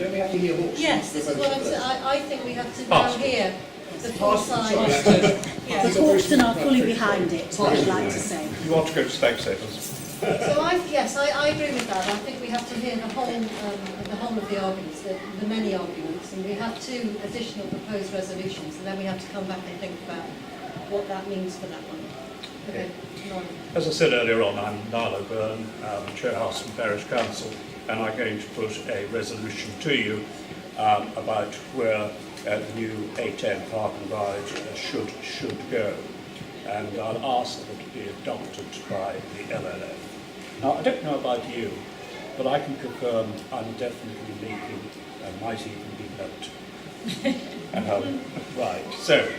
Don't we have to hear Hauxton? Yes, this is what I'm saying. I think we have to now Hauxton. hear the full side. The Hauxton are fully behind it, is what I'd like to say. You want to go to spectators? So yes, I agree with that. I think we have to hear the whole of the arguments, the many arguments, and we have 2 additional proposed resolutions, and then we have to come back and think about what that means for that one. Okay. Lauren. As I said earlier on, I'm Niall O'Byrne, Chair Hauxton Parish Council, and I'm going to put a resolution to you about where the new A10 Park and Ride should go. And I'll ask that it be adopted by the LLF. Now, I don't know about you, but I can confirm I'm definitely leaking and might even be built. Right, so,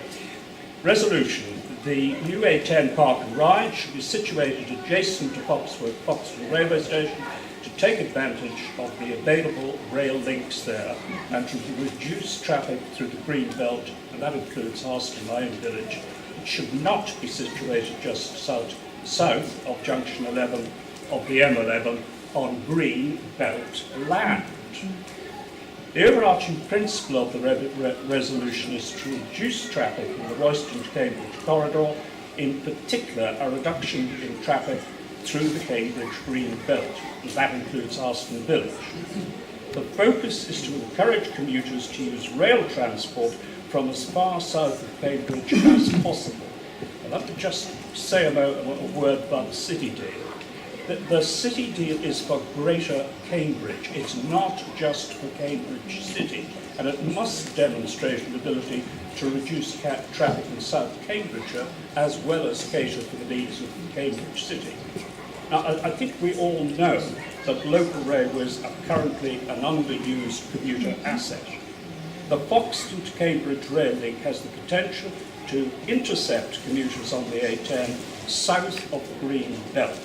resolution. The new A10 Park and Ride should be situated adjacent to Hauxton Railway Station to take advantage of the available rail links there and to reduce traffic through the green belt, and that includes Hauxton, my own village. It should not be situated just south of Junction 11 of the M11 on green belt land. The overarching principle of the resolution is to reduce traffic in the Royston to Cambridge corridor, in particular a reduction in traffic through the Cambridge Green Belt, and that includes Hauxton Village. The focus is to encourage commuters to use rail transport from as far south of Cambridge as possible. I'd like to just say a word about the city deal. The city deal is for Greater Cambridge. It's not just for Cambridge City, and it must demonstrate an ability to reduce traffic in South Cambridgeshire as well as cater for the needs of Cambridge City. Now, I think we all know that local railways are currently an underused commuter asset. The Hauxton to Cambridge rail link has the potential to intercept commuters on the A10 south of the Green Belt.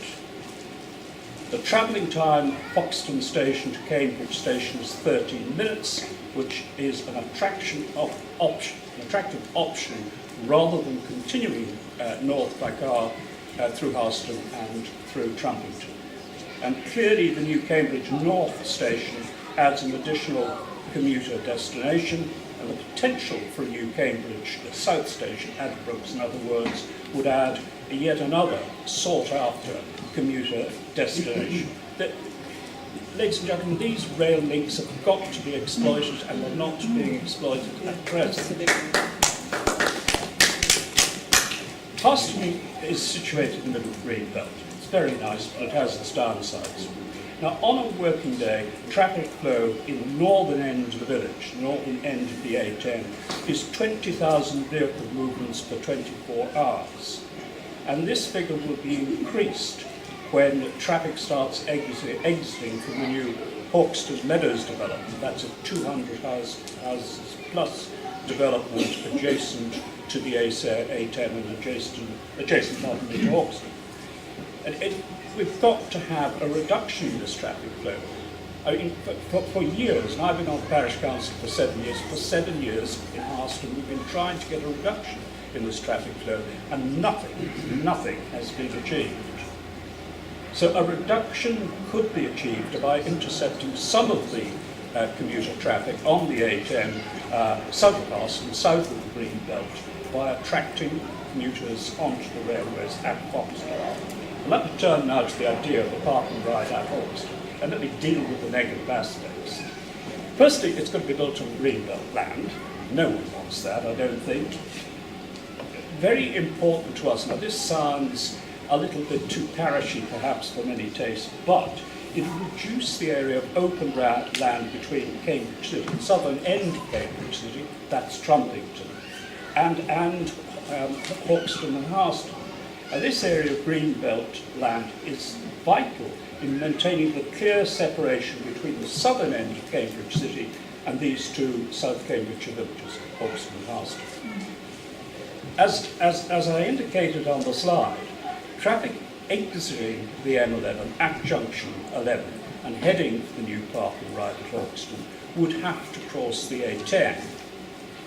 The travelling time Hauxton Station to Cambridge Station is 13 minutes, which is an attractive option rather than continuing north by car through Hauxton and through Trumpington. And clearly the new Cambridge North Station adds an additional commuter destination, and the potential for a new Cambridge South Station, Adbrooks in other words, would add yet another sought-after commuter destination. Ladies and gentlemen, these rail links have got to be exploited, and they're not being exploited at present. Hauxton is situated in the middle of the Green Belt. It's very nice, but it has its downsides. Now, on a working day, traffic flow in the northern end of the village, the northern end of the A10, is 20,000 vehicle movements per 24 hours. And this figure will be increased when traffic starts exiting from the new Hauxton Meadows development. That's a 200 houses plus development adjacent to the A10 and adjacent not only to Hauxton. And we've got to have a reduction in this traffic flow. I mean, for years, and I've been on parish council for 7 years, in Hauxton we've been trying to get a reduction in this traffic flow, and nothing has been achieved. So a reduction could be achieved by intercepting some of the commuter traffic on the A10 south of Hauxton, south of the Green Belt, by attracting commuters onto the railways at Hauxton. Let me turn now to the idea of the park and ride at Hauxton, and let me deal with the negative aspects. Firstly, it's going to be built on Greenbelt land. No one wants that, I don't think. Very important to us. Now, this sounds a little bit too parishy, perhaps, for many tastes, but it will reduce the area of open land between Cambridge City, the southern end of Cambridge City, that's Trumpington, and Hauxton and Hauxton. Now, this area of Greenbelt land is vital in maintaining the clear separation between the southern end of Cambridge City and these two South Cambridgeshire villages, Hauxton and Hauxton. As I indicated on the slide, traffic exiting the M11 at junction 11 and heading for the new park and ride at Hauxton would have to cross the A10.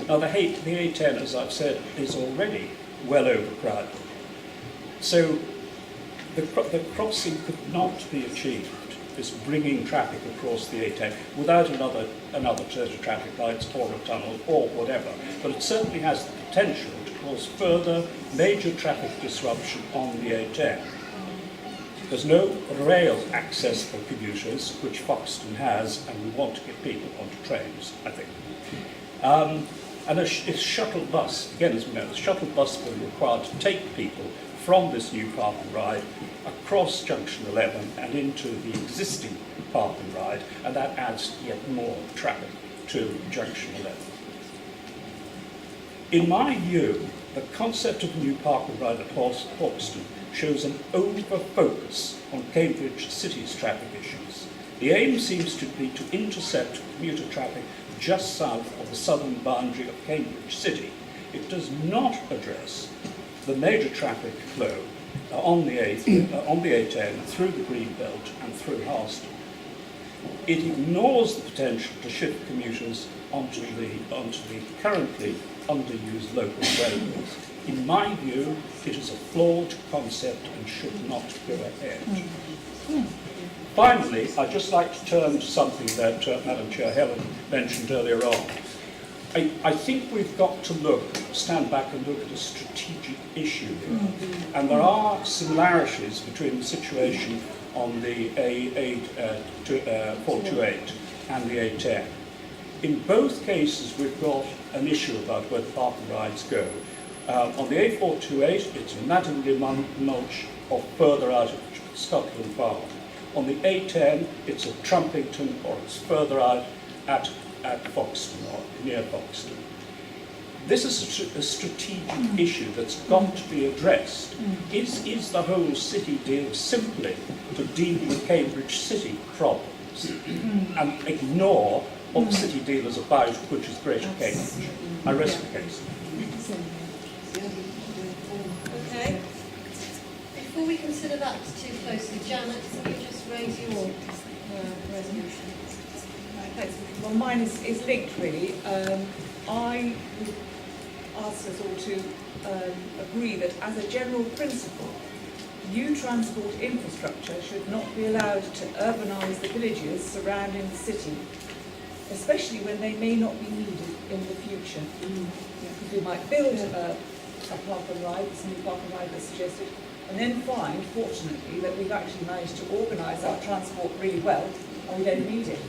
Now the A10, as I've said, is already well overcrowded. So the crossing could not be achieved is bringing traffic across the A10 without another set of traffic lights or a tunnel or whatever. But it certainly has the potential to cause further major traffic disruption on the A10. There's no rail access for commuters, which Hauxton has, and we want to get people onto trains, I think. And a shuttle bus, again, as we know, the shuttle bus will be required to take people from this new park and ride across Junction 11 and into the existing park and ride, and that adds yet more traffic to Junction 11. In my view, the concept of a new park and ride at Hauxton shows an over-focus on Cambridge City's traffic issues. The aim seems to be to intercept commuter traffic just south of the southern boundary of Cambridge City. It does not address the major traffic flow on the A10 through the Greenbelt and through Hauxton. It ignores the potential to shift commuters onto the currently underused local railways. In my view, it is a flawed concept and should not go ahead. Finally, I'd just like to turn to something that Madam Chair Helen mentioned earlier on. I think we've got to stand back and look at a strategic issue here. And there are similarities between the situation on the A428 and the A10. In both cases, we've got an issue about where the park and rides go. On the A428, it's Madingley Mulch or further out of Scotland Farm. On the A10, it's at Trumpington or it's further out at Hauxton or near Hauxton. This is a strategic issue that's got to be addressed. Is the whole city deal simply to deal with Cambridge City problems and ignore what the city deal is about, which is Greater Cambridge? I rest the case. Okay. Before we consider that too closely, Janet, can you just raise your resolution? Thanks. Well, mine is linked really. I would ask us all to agree that as a general principle, new transport infrastructure should not be allowed to urbanise the villages surrounding the city, especially when they may not be needed in the future. Because we might build a park and ride, this new park and ride that's suggested, and then find, fortunately, that we've actually managed to organise our transport really well, and we don't need it.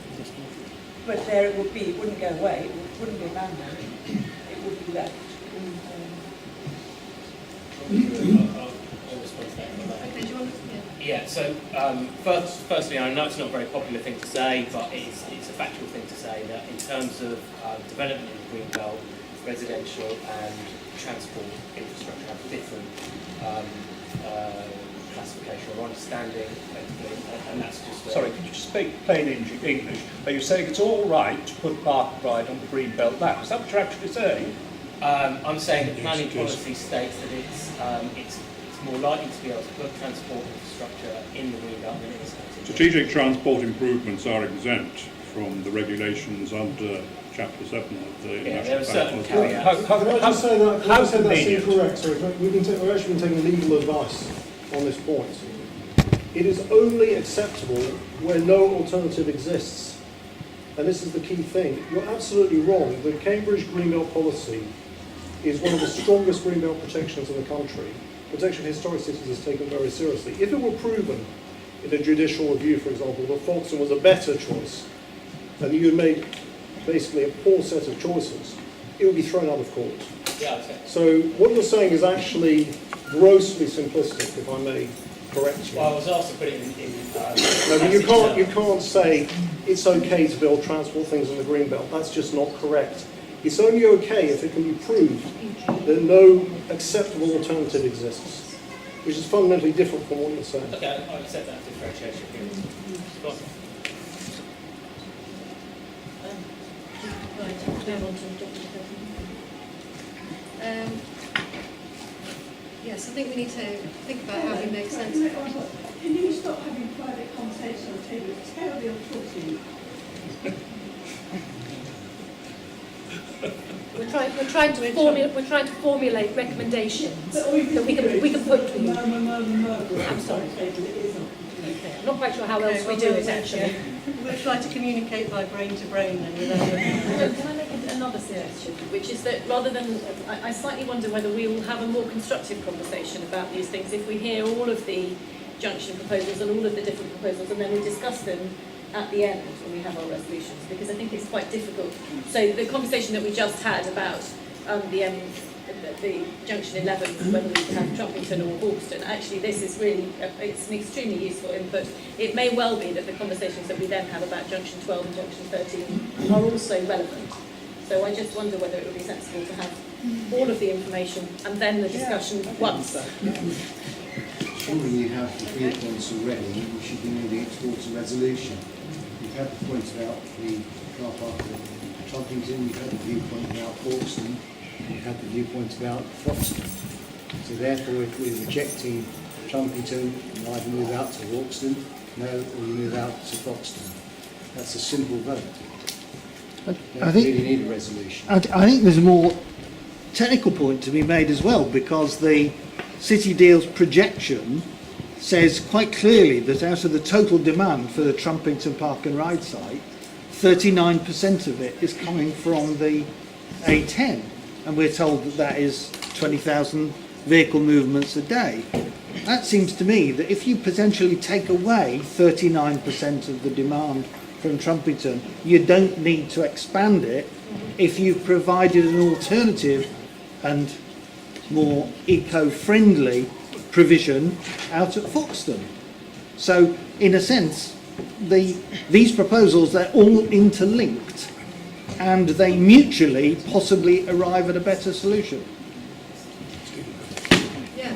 But there it would be, it wouldn't go away, it wouldn't be abandoned, it would be left. Okay, do you want to? Yeah, so firstly, I know it's not a very popular thing to say, but it's a factual thing to say that in terms of development in the Greenbelt, residential and transport infrastructure have different classification or understanding, effectively, and that's just... Sorry, could you just speak plain English? Are you saying it's all right to put park and ride on the Greenbelt map? Is that what you're actually saying? I'm saying that planning policy states that it's more likely to be able to put transport infrastructure in the Greenbelt than it is. Strategic transport improvements are exempt from the regulations under Chapter 7 of the There are certain National caveats. Can I just say that, that's convenient. incorrect? Sorry, we've actually been taking legal advice on this point. It is only acceptable where no alternative exists. And this is the key thing. You're absolutely wrong. The Cambridge Greenbelt policy is one of the strongest Greenbelt protections in the country. Protection of historic cities is taken very seriously. If it were proven in a judicial review, for example, that Hauxton was a better choice, and you had made basically a poor set of choices, it would be thrown out of court. Yeah, okay. So what you're saying is actually grossly simplistic, if I may correct you. Well, I was asked to put it in No, but you can't say it's okay to build transport things in the Greenbelt. That's just not correct. It's only okay if it can be proved that no acceptable alternative exists, which is fundamentally different from what you're saying. Okay, I accept that differentiation. Go on. Right, move on to yes, I think we need to think about how we make sense of it. Can you stop having private conversations on the table? It's terribly unfortunate. We're trying to formulate recommendations But all you that we can put to you. murmur. I'm sorry. It isn't. I'm not quite sure how else we do it, actually. We'll try to communicate by brain to brain then with everyone. Can I make another suggestion, which is that rather than, I slightly wonder whether we will have a more constructive conversation about these things if we hear all of the junction proposals and all of the different proposals, and then we discuss them at the end when we have our resolutions, because I think it's quite difficult. So the conversation that we just had about the junction 11, whether we have Trumpington or Hauxton, actually this is really, it's an extremely useful input. It may well be that the conversations that we then have about junction 12 and junction 13 are also relevant. So I just wonder whether it would be sensible to have all of the information and then the discussion once. Surely you have the viewpoints already, you should be moving it towards a resolution. You've had the point about the car park at Trumpington, you've had the viewpoint about Hauxton, you've had the viewpoint about Foxton. So therefore, if we're rejecting Trumpington, you either move out to Hauxton, no, or you move out to Foxton. That's a simple vote. You don't really need a resolution. I think there's a more technical point to be made as well, because the City Deal's projection says quite clearly that out of the total demand for the Trumpington Park and Ride site, 39% of it is coming from the A10, and we're told that that is 20,000 vehicle movements a day. That seems to me that if you potentially take away 39% of the demand from Trumpington, you don't need to expand it if you've provided an alternative and more eco-friendly provision out at Hauxton. So, in a sense, these proposals, they're all interlinked, and they mutually possibly arrive at a better solution. Yeah.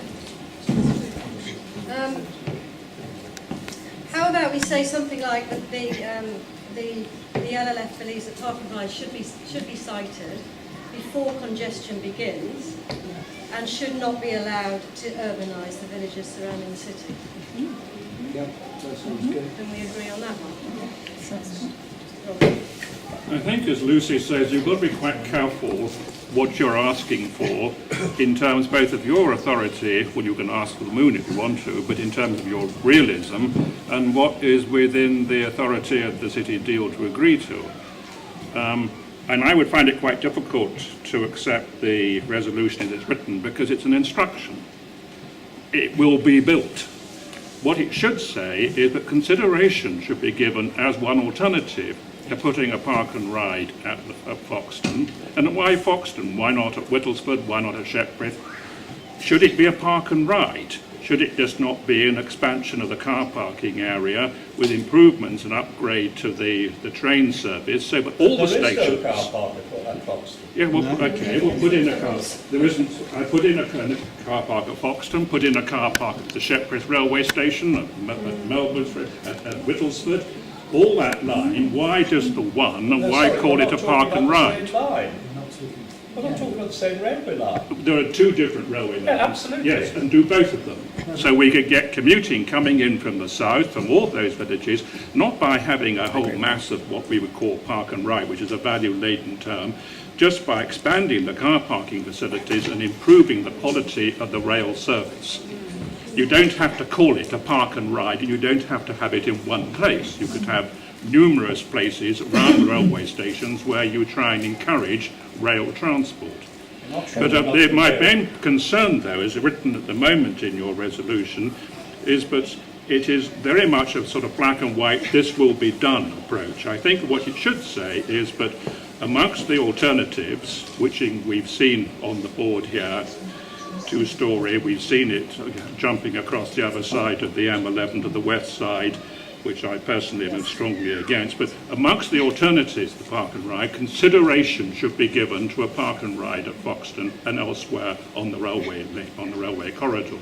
How about we say something like that the LLF believes that park and ride should be cited before congestion begins, and should not be allowed to urbanise the villages surrounding the city. Yeah, that sounds good. Can we agree on that one? I think, as Lucy says, you've got to be quite careful what you're asking for in terms both of your authority, well, you can ask for the moon if you want to, but in terms of your realism, and what is within the authority of the City Deal to agree to. And I would find it quite difficult to accept the resolution as it's written, because it's an instruction. It will be built. What it should say is that consideration should be given as one alternative to putting a park and ride at Hauxton. And why Hauxton? Why not at Whittlesford? Why not at Sheppreth? Should it be a park and ride? Should it just not be an expansion of the car parking area with improvements and upgrade to the train service, so that all the stations... There is no car park at Hauxton. Yeah, well, okay, we'll put in a car. There isn't. I put in a car park at Hauxton, put in a car park at the Sheppreth railway station, at Melbourne, at Whittlesford. All that line, why just the one, and why call it a park and ride? We're not talking about the same railway line. There are two different railway lines. Yeah, absolutely. Yes, and do both of them. So we could get commuting coming in from the south, from all those villages, not by having a whole mass of what we would call park and ride, which is a value-laden term, just by expanding the car parking facilities and improving the quality of the rail service. You don't have to call it a park and ride, and you don't have to have it in one place. You could have numerous places around railway stations where you try and encourage rail transport. But my main concern, though, is written at the moment in your resolution, is that it is very much a sort of black and white, this will be done approach. I think what it should say is that amongst the alternatives, which we've seen on the board here, two-storey, we've seen it jumping across the other side of the M11 to the west side, which I personally am strongly against, but amongst the alternatives to park and ride, consideration should be given to a park and ride at Hauxton and elsewhere on the railway corridor.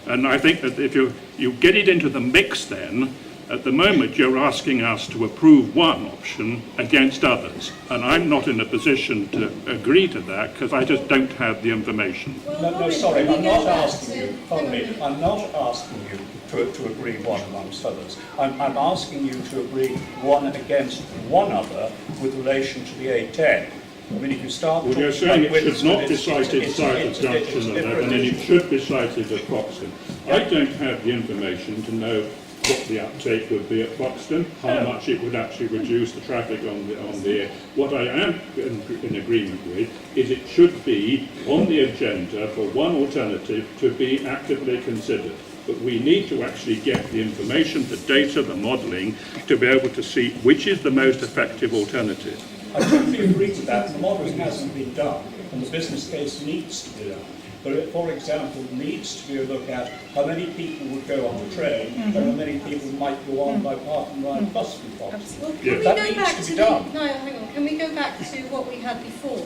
And I think that if you get it into the mix then, at the moment you're asking us to approve one option against others, and I'm not in a position to agree to that because I just don't have the information. No, sorry, I'm not asking you, pardon me, I'm not asking you to agree one amongst others. I'm asking you to agree one against one other with relation to the A10. I mean, if you start... Well, you're saying it should not be cited south of junction 11 and it should be cited at Hauxton. I don't have the information to know what the uptake would be at Hauxton, how much it would actually reduce the traffic on the. What I am in agreement with is it should be on the agenda for one alternative to be actively considered. But we need to actually get the information, the data, the modelling, to be able to see which is the most effective alternative. I totally agree with that. The modelling hasn't been done, and the business case needs to be done. But for example, needs to be a look at how many people would go on the train and how many people might go on by park and ride bus from Fox. Well, can we That go needs back to to be the, done. no, hang on, can we go back to what we had before,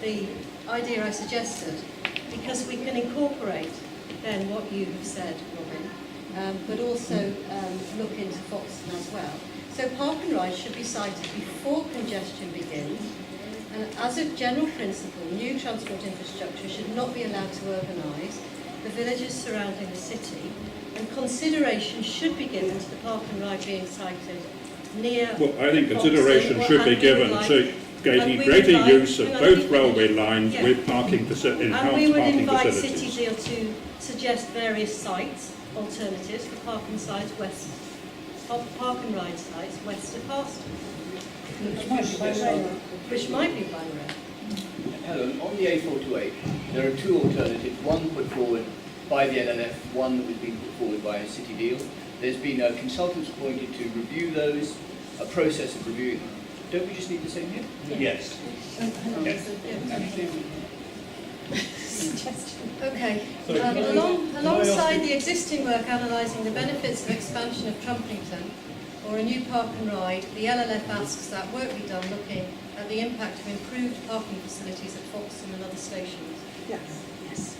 the idea I suggested? Because we can incorporate then what you have said, Robin, but also look into Foxton as well. So park and ride should be cited before congestion begins. As a general principle, new transport infrastructure should not be allowed to urbanise the villages surrounding the city, and consideration should be given to the park and ride being sited near. Well, I think Foxton, consideration should be given to greater use of both railway lines with parking enhanced and we parking would invite facilities. City Deal to suggest various sites, alternatives for park and sites west, park and ride sites west of Hauxton. Which might be by rail. Helen, on the A428, there are two alternatives, one put forward by the LLF, one that was being put forward by a City Deal. There's been consultants appointed to review those, a process of reviewing them. Don't we just need the same here? Yes. Okay. Alongside the existing work analysing the benefits of expansion of Trumpington or a new park and ride, the LLF asks that work be done looking at the impact of improved parking facilities at Hauxton and other stations. Yes. Yes.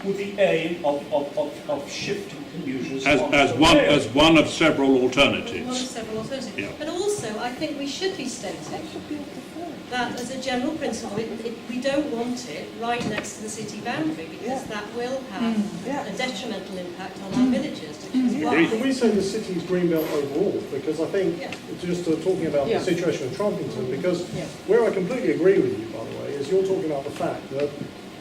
With the aim of shifting commuters As one of several One of alternatives. several alternatives. Yeah. But also, I think we should be stating that as a general principle, we don't want it right next to the city boundary, because that will have a detrimental impact on our villages. Which is why Can we say the city's greenbelt overall? Because I think, just talking about the situation with Trumpington, because where I completely agree with you, by the way, is you're talking about the fact that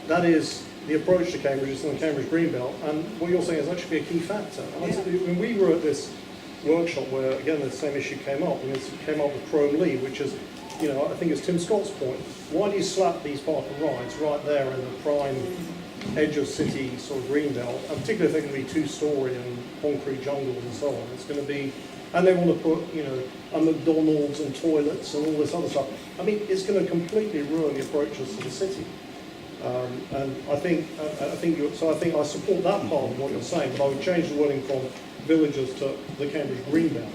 that is the approach to Cambridge, is in the Cambridge greenbelt, and what you're saying is that should be a key factor. And when we were at this workshop where, again, the same issue came up, and it came up with Chrome Lee, which is, I think it's Tim Scott's point. Why do you slap these park and rides right there in the prime edge of city sort of greenbelt, and particularly if they're going to be two-storey and concrete jungles and so on? It's going to be, and they want to put, a McDonald's and toilets and all this other stuff. I mean, it's going to completely ruin the approaches to the city. And I think I support that part of what you're saying, but I would change the wording from villages to the Cambridge greenbelt.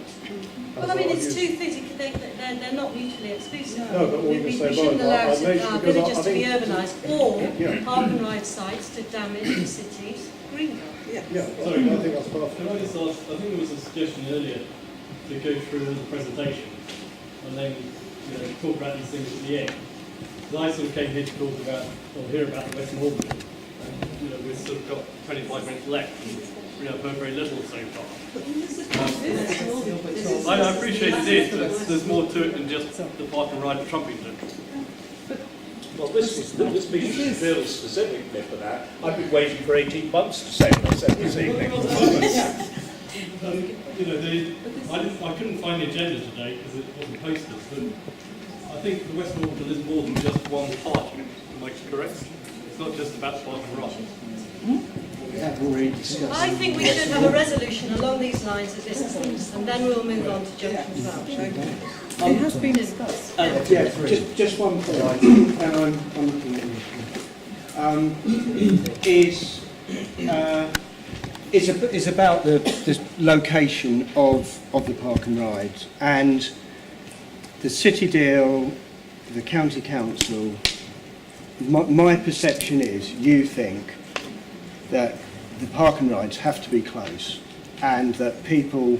well, I mean, it's two things. They're not mutually exclusive. No, but we shouldn't allow our villages to be urbanised or park and ride sites to damage the city's greenbelt. Sorry, I think that's perfect. Can I just ask, I think there was a suggestion earlier to go through all the presentation and then talk about these things at the end. I sort of came here to talk about, or hear about the Western Hall, and we've sort of got 25 minutes left, and I've heard very little so far. I appreciate it is, but there's more to it than just the park and ride at Trumpington. Well, this meeting is really specifically for that. I've been waiting for 18 months to say what I said this evening. I couldn't find the agenda today because it wasn't posted, but I think the Western Hall is more than just one part. Am I correct? It's not just about park and ride. We have already discussed. I think we should have a resolution along these lines at this point, and then we'll move on to Junction 12. It has been discussed. Just one point, and I'm looking at you. Is about the location of the park and ride, and the City Deal, the County Council. My perception is you think that the park and rides have to be close, and that people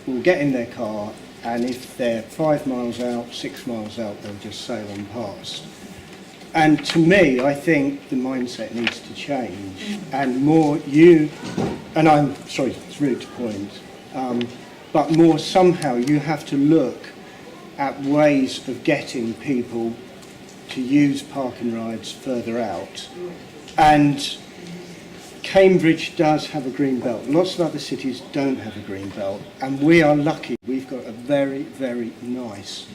will get in their car, and if they're 5 miles out, 6 miles out, they'll just sail on past. And to me, I think the mindset needs to change, and more and I'm sorry, it's rude to point, but more somehow you have to look at ways of getting people to use park and rides further out. And Cambridge does have a green belt. Lots of other cities don't have a green belt, and we are lucky. We've got a very, very nice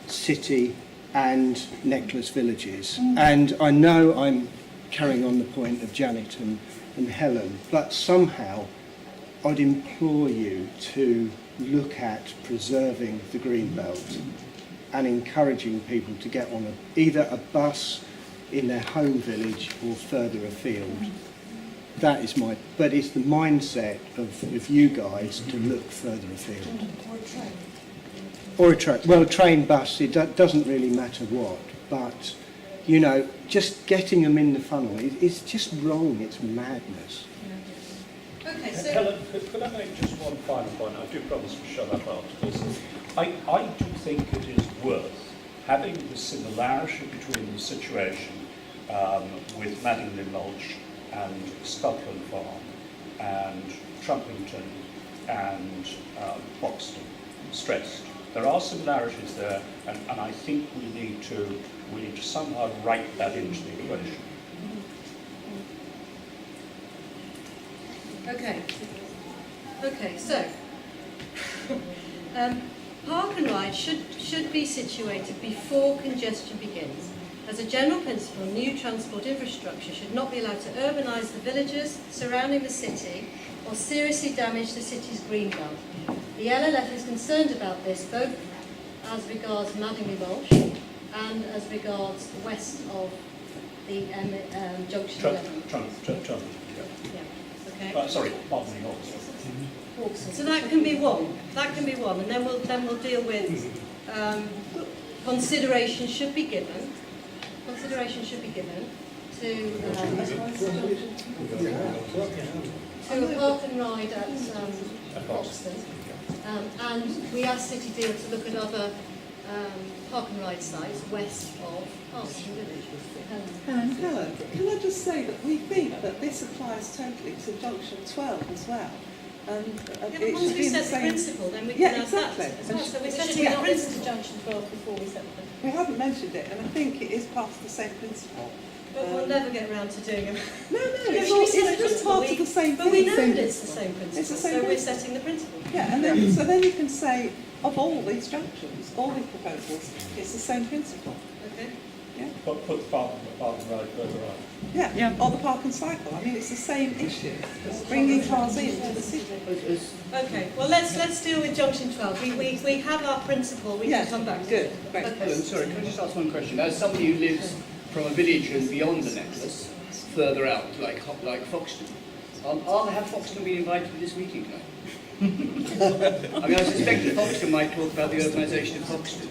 city and necklace villages. And I know I'm carrying on the point of Janet and Helen, but somehow I'd implore you to look at preserving the green belt and encouraging people to get on either a bus in their home village or further afield. That is but it's the mindset of you guys to look further afield. Or a train. Well, a train, bus, it doesn't really matter what, but, you know, just getting them in the funnel, it's just wrong, it's madness. Okay, so... Helen, could I make just one final point? I do promise to shut up after this. I do think it is worth having the similarity between the situation with Madingley Lodge and Scotland Farm and Trumpington and Hauxton stressed. There are similarities there, and I think we need to somehow write that into the equation. Okay, so park and ride should be situated before congestion begins. As a general principle, new transport infrastructure should not be allowed to urbanise the villages surrounding the city or seriously damage the city's green belt. The LLF is concerned about this both as regards Madingley Lodge and as regards west of the Junction 11. Okay. Sorry, Madingley Lodge. So that can be one. That can be one, and then we'll deal with consideration should be given. Consideration should be given to a park and ride at Hauxton, and we asked City Deal to look at other park and ride sites west of Hauxton Village. Helen, can I just say that we think that this applies totally to Junction 12 as well. It once we set the principle, then we can add that as well. So we're setting the principle. Junction 12 before we set the We haven't mentioned it, and I think it is part of the same principle. But we'll never get around to doing it. No, it's just part of the same But thing. we know that it's the same principle, It's the same so we're principle. setting the principle. Yeah, and then, so then you can say, of all these junctions, all these proposals, it's the same principle. Okay. Yeah. Put the park and ride further on. Yeah, or the park and cycle. I mean, it's the same issue. Bringing cars into the city. Okay, well let's deal with Junction 12. We have our principle, we can come back to good. it. Great. Okay. Helen, sorry, can I just ask one question? As somebody who lives from a village and beyond the necklace, further out, like Hauxton, have Hauxton been invited to this meeting tonight? I mean, I suspect that Hauxton might talk about the urbanisation of Hauxton.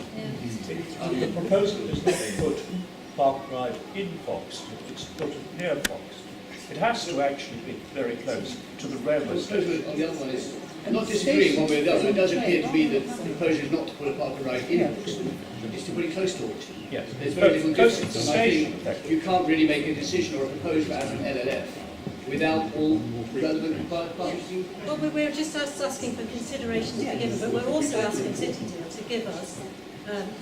The proposal is not to put park and ride in Hauxton, it's to put it near Hauxton. It has to actually be very close to the railway station. On the other one is, not disagreeing one way or the other, it does appear to be that the proposal is not to put a park and ride in Hauxton, it's to put it close to Hauxton. Yes. There's very little Close to difference, the and I station, think you can't really make a decision or a proposal as an LLF without all relevant parties. Well, we're just asking for consideration to be given, but we're also asking City Deal to give us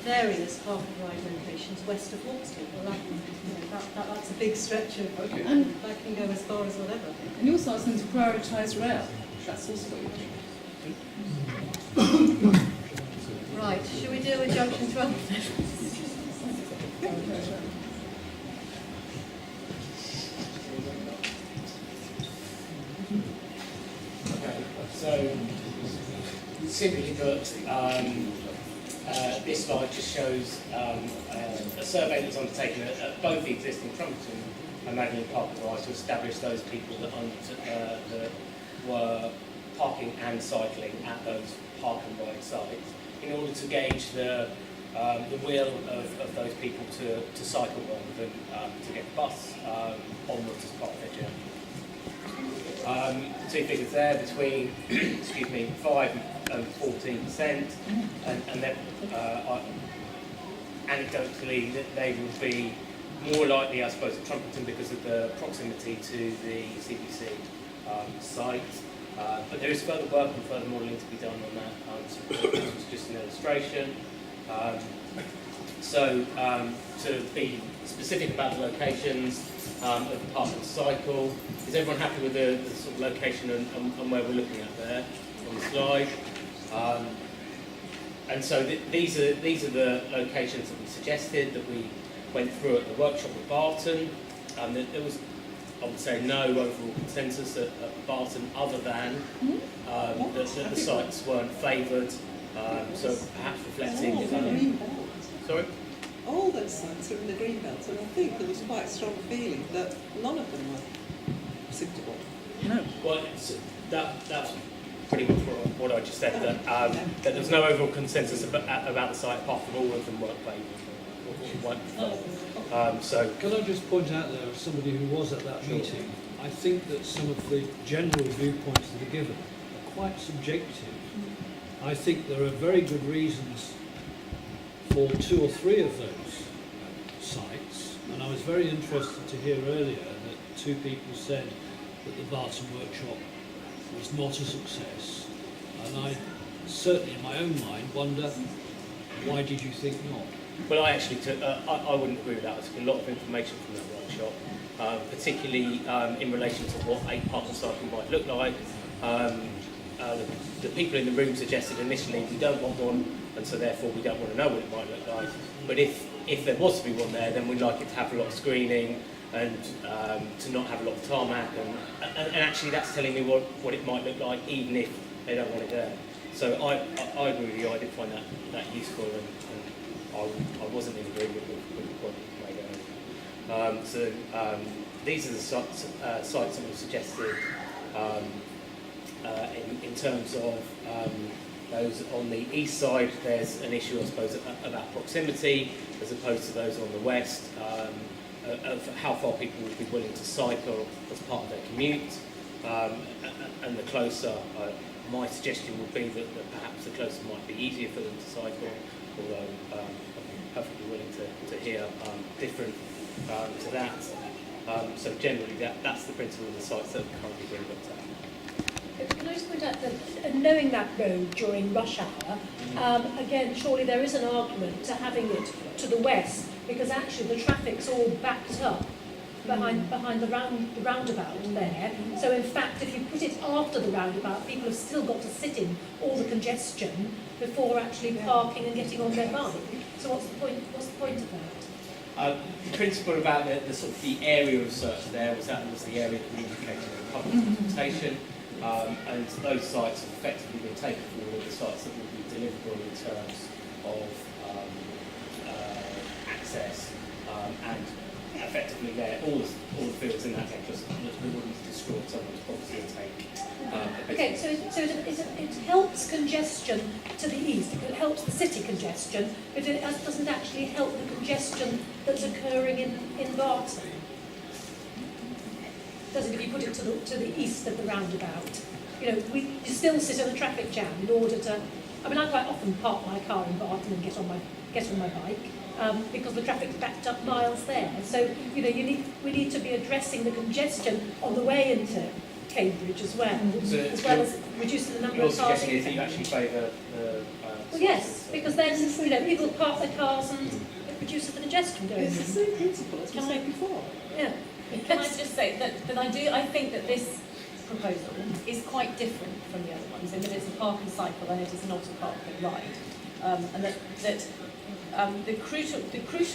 various park and ride locations west of Hauxton. Well, that's a big stretch of, and that can go as far as whatever. And you're also asking to prioritise rail. That's also what you're doing. Right, should we deal with Junction 12? So, simply put, this slide just shows a survey that's undertaken at both the existing Trumpington and Madingley Park and Ride to establish those people that were parking and cycling at those park and ride sites in order to gauge the will of those people to cycle rather than to get the bus onwards as part of their journey. Two figures there between 5 and 14%, and then anecdotally they will be more likely, I suppose, at Trumpington because of the proximity to the CBC site. But there is further work and further modelling to be done on that. So this was just an illustration. So to be specific about the locations of the park and cycle, is everyone happy with the sort of location and where we're looking at there on the slide? And so these are the locations that we suggested, that we went through at the workshop at Barton. There was, I would say, no overall consensus at Barton other than that the sites weren't favoured, so perhaps reflecting... Sorry? All those sites are in the green belt, and I think there was quite a strong feeling that none of them were suitable. No. Well, that's pretty much what I just said, that there was no overall consensus about the site, apart from all of them weren't favoured. So, can I just point out there, as somebody who was at that meeting, I think that some of the general viewpoints that are given are quite subjective. I think there are very good reasons for 2 or 3 of those sites, and I was very interested to hear earlier that 2 people said that the Barton workshop was not a success, and I certainly in my own mind wonder, why did you think not? Well, I actually took, I wouldn't agree with that. I took a lot of information from that workshop, particularly in relation to what a park and cycle might look like. The people in the room suggested initially we don't want one, and so therefore we don't want to know what it might look like. But if there was to be one there, then we'd like it to have a lot of screening and to not have a lot of tarmac, and actually that's telling me what it might look like even if they don't want it there. So I agree with you. I did find that useful, and I wasn't in agreement with the point that you made earlier. These are the sites that we've suggested in terms of those on the east side. There's an issue, I suppose, about proximity as opposed to those on the west, of how far people would be willing to cycle as part of their commute, and the closer. My suggestion would be that perhaps the closer might be easier for them to cycle, although I'm perfectly willing to hear different to that. So generally that's the principle of the sites that are currently being looked at. Can I just point out that knowing that road during rush hour, again, surely there is an argument to having it to the west, because actually the traffic's all backed up behind the roundabout there. So in fact, if you put it after the roundabout, people have still got to sit in all the congestion before actually parking and getting on their bike. So what's the point of that? The principle about the sort of the area of search there was that was the area that we indicated in the public consultation, and those sites have effectively been taken forward, the sites that will be deliverable in terms of access and effectively there, all the fields in that area we wouldn't destroy someone's property and take. Okay, so it helps congestion to the east. It helps the city congestion, but it doesn't actually help the congestion that's occurring in Barton. Does it if you put it to the east of the roundabout? You know, you still sit in a traffic jam in order to. I mean, I quite often park my car in Barton and get on my bike. Because the traffic's backed up miles there. So, you know, we need to be addressing the congestion on the way into Cambridge as well, as well as reducing the number of cars. Your suggestion is that you actually favour the... well, yes, because then, you know, people park their cars and it reduces the congestion going in. It's the same principle as we said before. Yeah. Can I just say that I think that this proposal is quite different from the other ones in that it's a park and cycle and it is not a park and ride. And that the crucial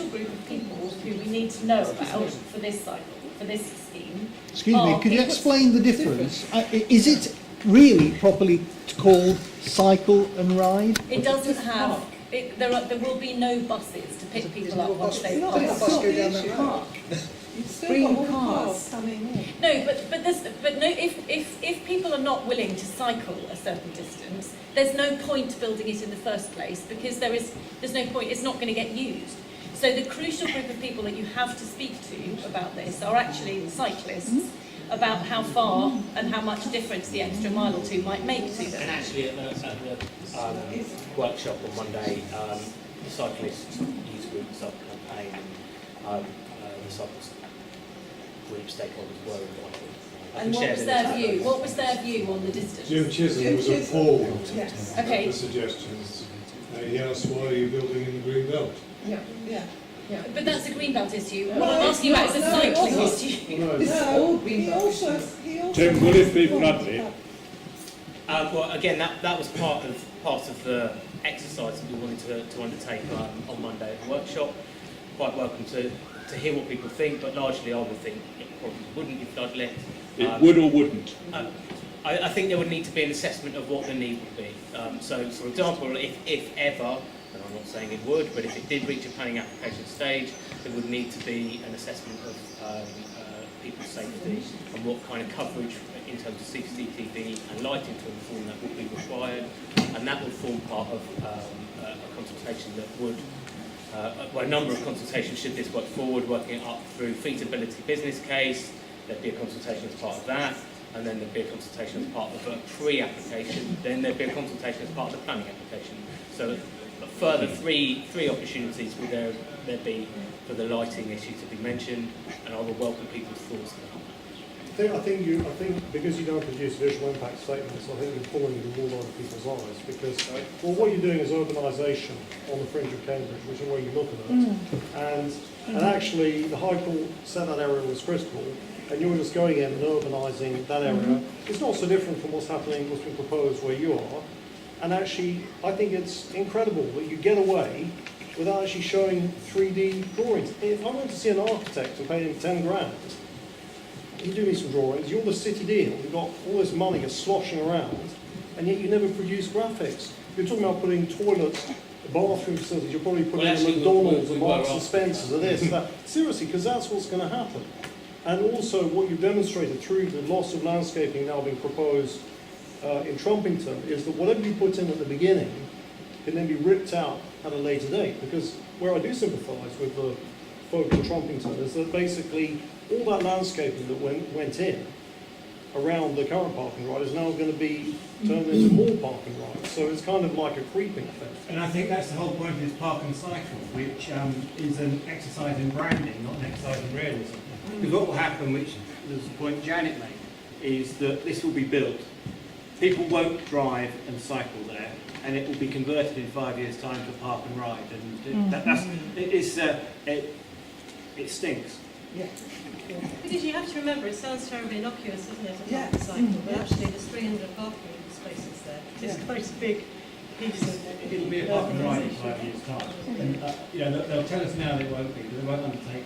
group of people who we need to know about for this cycle, for this scheme. Excuse me, could you explain the difference? Is it really properly called cycle and ride? It doesn't have. There will be no buses to pick people up once they park. You've still got all the cars coming in. No, but no. If people are not willing to cycle a certain distance, there's no point building it in the first place because there's no point. It's not going to get used. So the crucial group of people that you have to speak to about this are actually cyclists. About how far and how much difference the extra mile or two might make to them. And actually, at the workshop on Monday, the cyclists youth group cycle campaign and the cyclist group stakeholders were invited. And what was their view? What was their view on the distance? Jim Chisholm was appalled Okay. at the suggestions. He asked, why are you building in the green belt? Yeah. But that's a greenbelt issue. No, What I'm asking about is a no, cycling no, issue. No, he also Tim, will it be floodlit? Well, again, that was part of the exercise that we wanted to undertake on Monday at the workshop. Quite welcome to hear what people think, but largely I would think it probably wouldn't be floodlit. It would or wouldn't? I think there would need to be an assessment of what the need would be. So, for example, if ever, and I'm not saying it would, but if it did reach a planning application stage, there would need to be an assessment of people's safety and what kind of coverage in terms of CCTV and lighting to inform that would be required, and that would form part of a consultation that would, well, a number of consultations should this work forward, working it up through feasibility business case. There'd be a consultation as part of that, and then there'd be a consultation as part of a pre-application, then there'd be a consultation as part of the planning application. So a further three opportunities would there'd be for the lighting issue to be mentioned, and I would welcome people's thoughts about that. I think because you don't produce visual impact statements, I think you're pulling the wool over people's eyes, because well, what you're doing is urbanisation on the fringe of Cambridge, which is where you look at it. And actually the High Court said that area was critical, and you're just going in and urbanising that area. It's not so different from what's been proposed where you are. And actually, I think it's incredible that you get away without actually showing 3D drawings. If I went to see an architect and paid him 10 grand, he'd do me some drawings. You're the city deal. You've got all this money sloshing around, and yet you never produce graphics. You're talking about putting toilets, bathroom facilities. You're probably putting in McDonald's and Marks and Spencer's and this and that. Seriously, because that's what's going to happen. And also, what you've demonstrated through the loss of landscaping now being proposed in Trumpington is that whatever you put in at the beginning can then be ripped out at a later date. Because where I do sympathise with the folk in Trumpington is that basically all that landscaping that went in around the current parking right is now going to be turned into more parking rights. So it's kind of like a creeping effect. And I think that's the whole point of this park and cycle, which is an exercise in branding, not an exercise in realism. Because what will happen, which was the point Janet made, is that this will be built, people won't drive and cycle there, and it will be converted in 5 years' time to park and ride. And it stinks. Yeah. Because you have to remember, it sounds terribly innocuous, doesn't it, a park and cycle, but actually there's 300 parking spaces there. It's quite a big piece of It'll be a park and ride in 5 years' time. And, they'll tell us now they won't be, because they won't undertake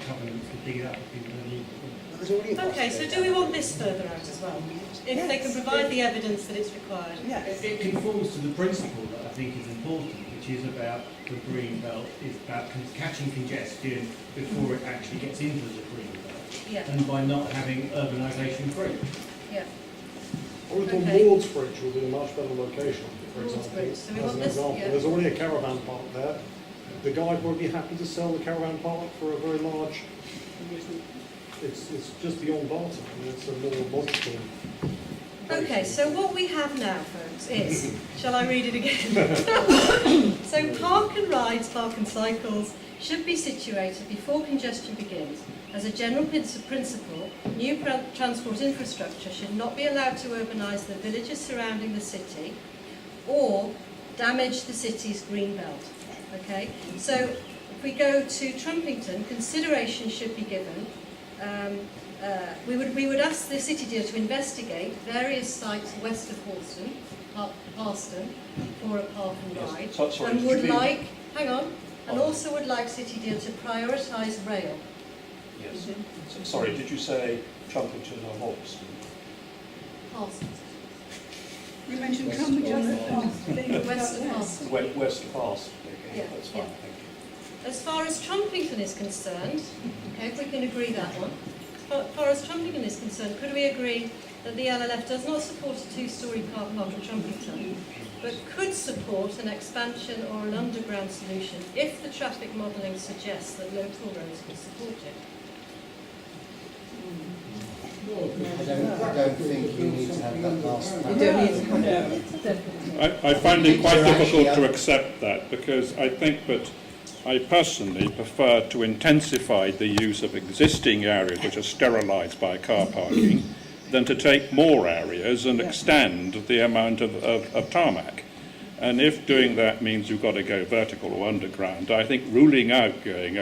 covenants to dig it up if people don't need it. Okay, so do we want this further out as well? If they can provide the evidence that it's required? It conforms to the principle that I think is important, which is about the green belt, is about catching congestion before it actually gets into the green belt, and by not having urbanisation creep. Yeah. I would have thought Lord's Bridge would be a much better location, for example. So we as want an this, example. There's already a caravan park there. The guide would be happy to sell the caravan park for a very large. It's just beyond barter. I mean, it's a more logical. Okay, so what we have now, folks, is, shall I read it again? So park and rides, park and cycles should be situated before congestion begins. As a general principle, new transport infrastructure should not be allowed to urbanise the villages surrounding the city or damage the city's green belt. Okay, so if we go to Trumpington, consideration should be given. We would ask the city deal to investigate various sites west of Hauxton for a park and ride, and would like, and also would like city deal to prioritise rail. Yes. Sorry, did you say Trumpington or Hauxton? Hauxton. You mentioned Trumpington. West of Hauxton. West of Hauxton. Yeah, that's fine. Thank you. As far as Trumpington is concerned, okay, if we can agree that one. As far as Trumpington is concerned, could we agree that the LLF does not support a two-storey car park at Trumpington, but could support an expansion or an underground solution if the traffic modelling suggests that local roads can support it? I don't think you need to have that last You don't need to come down. I find it quite difficult to accept that, because I think that I personally prefer to intensify the use of existing areas which are sterilised by car parking than to take more areas and extend the amount of tarmac. And if doing that means you've got to go vertical or underground, I think ruling out going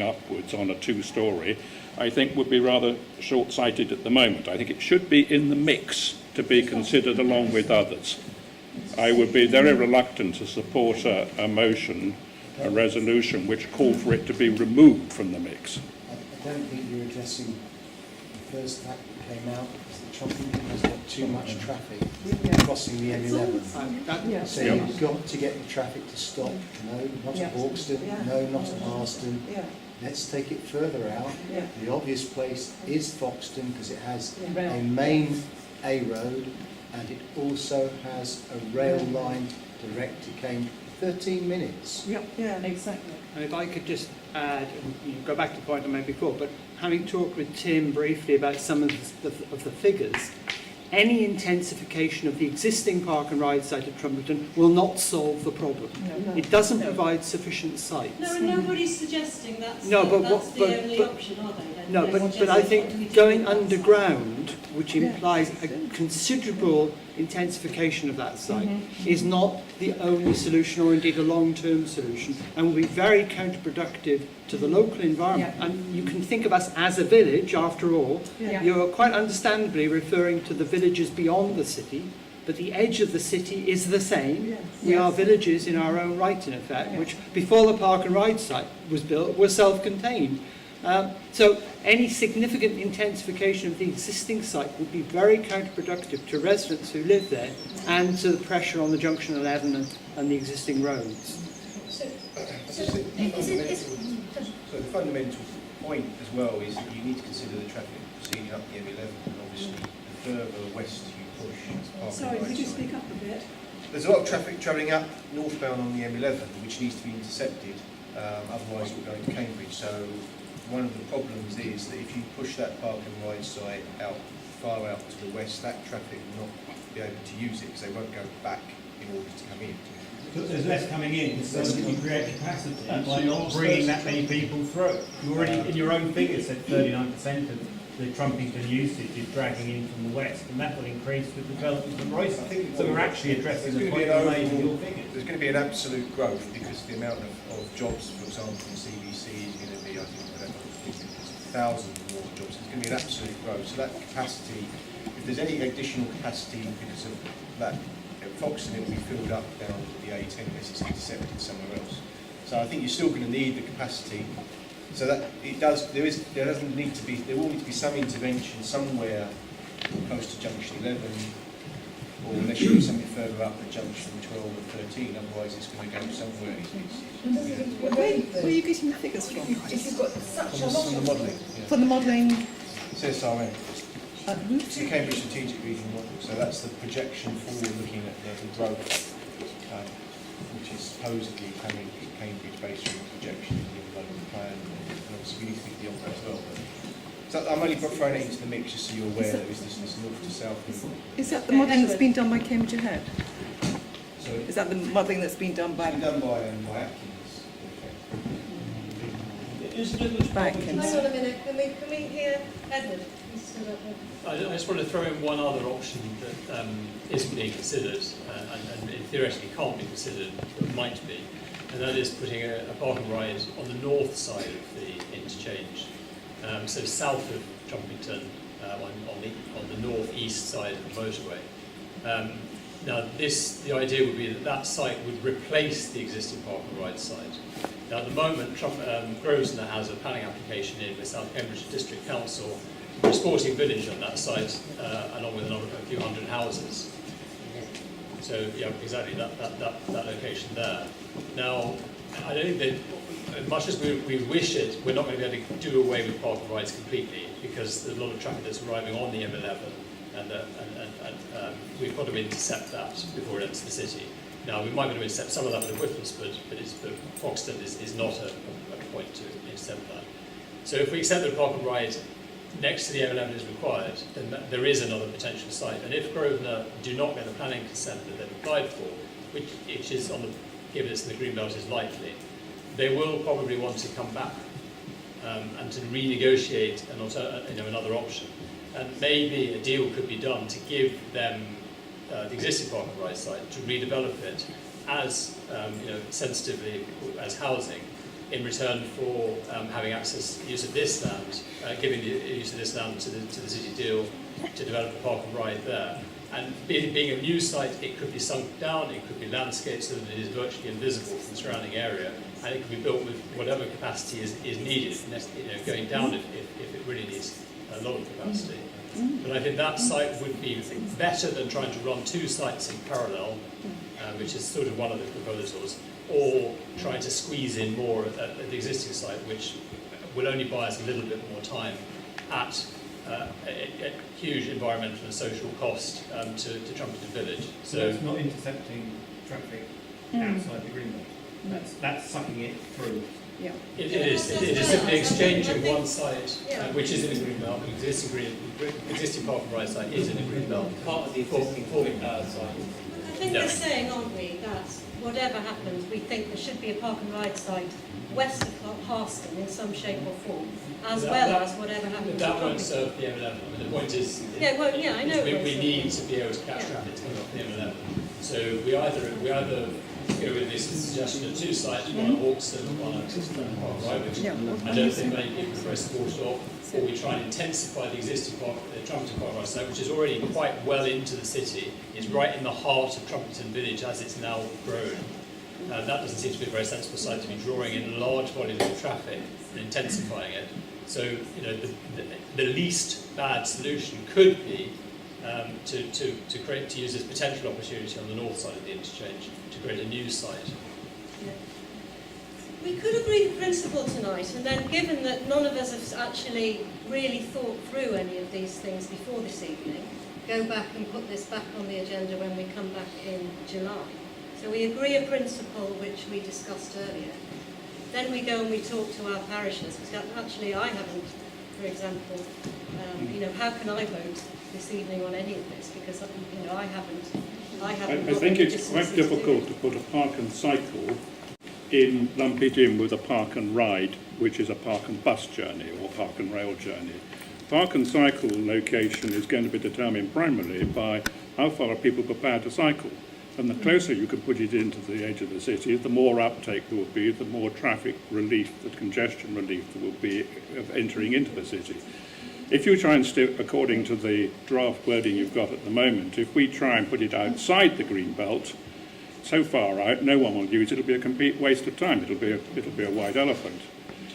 upwards on a two-storey, I think would be rather short-sighted at the moment. I think it should be in the mix to be considered along with others. I would be very reluctant to support a motion, a resolution, which called for it to be removed from the mix. I don't think you're addressing the first fact that came out, is that Trumpington has got too much traffic crossing the M11. So you've got to get the traffic to stop. No, not at Hauxton. No, not at Hauxton. Let's take it further out. The obvious place is Foxton because it has a main A road and it also has a rail line direct to Cambridge. 13 minutes. Yeah, exactly. And if I could just add, and you go back to the point I made before, but having talked with Tim briefly about some of the figures, any intensification of the existing park and ride site at Trumpington will not solve the problem. It doesn't provide sufficient sites. No, and nobody's suggesting that's the only option, are they? No, but I think going underground, which implies a considerable intensification of that site, is not the only solution or indeed a long-term solution, and will be very counterproductive to the local environment. And you can think of us as a village, after all. You're quite understandably referring to the villages beyond the city, but the edge of the city is the same. We are villages in our own right, in effect, which before the park and ride site was built were self-contained. So any significant intensification of the existing site would be very counterproductive to residents who live there and to the pressure on the Junction 11 and the existing roads. So the fundamental point as well is that you need to consider the traffic proceeding up the M11, and obviously the further west you push. Sorry, could you speak up a bit? There's a lot of traffic travelling up northbound on the M11, which needs to be intercepted, otherwise it will go into Cambridge. So one of the problems is that if you push that park and ride site out far out to the west, that traffic will not be able to use it because they won't go back in order to come in. But there's less coming in, so that you create capacity by not bringing that many people through. You already, in your own figures, said 39% of the Trumpington usage is dragging in from the west, and that will increase with the development of Royside. So we're actually addressing the point you made in your figures. There's going to be an absolute growth because the amount of jobs, for example, in CBC is going to be, I think, thousands more jobs. There's going to be an absolute growth. So that capacity, if there's any additional capacity because of that, Foxton, it will be filled up down the A10 unless it's intercepted somewhere else. So I think you're still going to need the capacity. So that it does. There will need to be some intervention somewhere close to Junction 11, or unless you do something further up at Junction 12 and 13. Otherwise, it's going to go somewhere. Where are you getting the figures from? If you've got such a lot from the modelling. For the modelling. CSRM. It's the Cambridge Strategic Regional Model. So that's the projection forward looking at the growth, which is supposedly coming from Cambridge based on the projection in the local plan. And obviously we need to think beyond that as well. So I'm only throwing it into the mix just so you're aware that there's this north to south. Is that the modelling that's been done by Cambridge Ahead? Sorry? Is that the modelling that's been done by... It's been done by Atkins. Hang on a minute, can we hear Edward? I just want to throw in one other option that isn't being considered and theoretically can't be considered but might be, and that is putting a park and ride on the north side of the interchange, so south of Trumpington on the north-east side of the motorway. Now the idea would be that site would replace the existing park and ride site. Now at the moment Grosvenor has a planning application in with South Cambridge District Council for a sporting village on that site, along with a few hundred houses. So yeah, exactly that location there. Now, I don't think that, as much as we wish it, we're not going to be able to do away with park and rides completely because there's a lot of traffic that's arriving on the M11, and we've got to intercept that before it enters the city. Now, we might be able to intercept some of that with equipment, but Hauxton is not a point to intercept that. So if we accept that park and ride next to the M11 is required, then there is another potential site. And if Grosvenor do not get the planning consent that they've applied for, which is given it's in the Greenbelt is likely, they will probably want to come back and to renegotiate another option. And maybe a deal could be done to give them the existing park and ride site to redevelop it as sensitively as housing, in return for having use of this land, giving the use of this land to the city deal to develop a park and ride there. And being a new site, it could be sunk down, it could be landscaped so that it is virtually invisible from the surrounding area, and it could be built with whatever capacity is needed, going down if it really needs a lot of capacity. But I think that site would be better than trying to run two sites in parallel, which is sort of one of the proposals, or trying to squeeze in more at the existing site, which will only buy us a little bit more time at a huge environmental and social cost to Trumpeton Village. So it's not intercepting traffic outside the greenbelt. That's sucking it through. Yeah. It is simply exchanging one site, which is in the greenbelt, the existing park and ride site is in the greenbelt. Part of the existing site. I think we're saying, aren't we, that whatever happens, we think there should be a park and ride site west of Hauxton in some shape or form, as as whatever happens. That won't serve the M11. I mean, the point is, I know. We need to be able to catch traffic to come off the M11. So we either go with this suggestion of two sites, one at Hauxton and one at Park Ride, which I don't think many people are very supportive of, or we try and intensify the existing Trumpeton Park Ride site, which is already quite well into the city. It's right in the heart of Trumpeton Village as it's now grown. That doesn't seem to be a very sensible site to be drawing in large volumes of traffic and intensifying it. So, the least bad solution could be to use this potential opportunity on the north side of the interchange to create a new site. We could agree in principle tonight, and then given that none of us have actually really thought through any of these things before this evening, go back and put this back on the agenda when we come back in July. So we agree a principle which we discussed earlier. Then we go and we talk to our parishes, because actually I haven't, for example, how can I vote this evening on any of this? Because I haven't. I think it's quite difficult to put a park and cycle lump it in with a park and ride, which is a park and bus journey or park and rail journey. Park and cycle location is going to be determined primarily by how far are people prepared to cycle. And the closer you can put it into the edge of the city, the more uptake there will be, the more traffic relief, the congestion relief there will be of entering into the city. If you try and stick, according to the draft wording you've got at the moment, if we try and put it outside the green belt, so far out, no one will use it. It'll be a complete waste of time. It'll be a white elephant.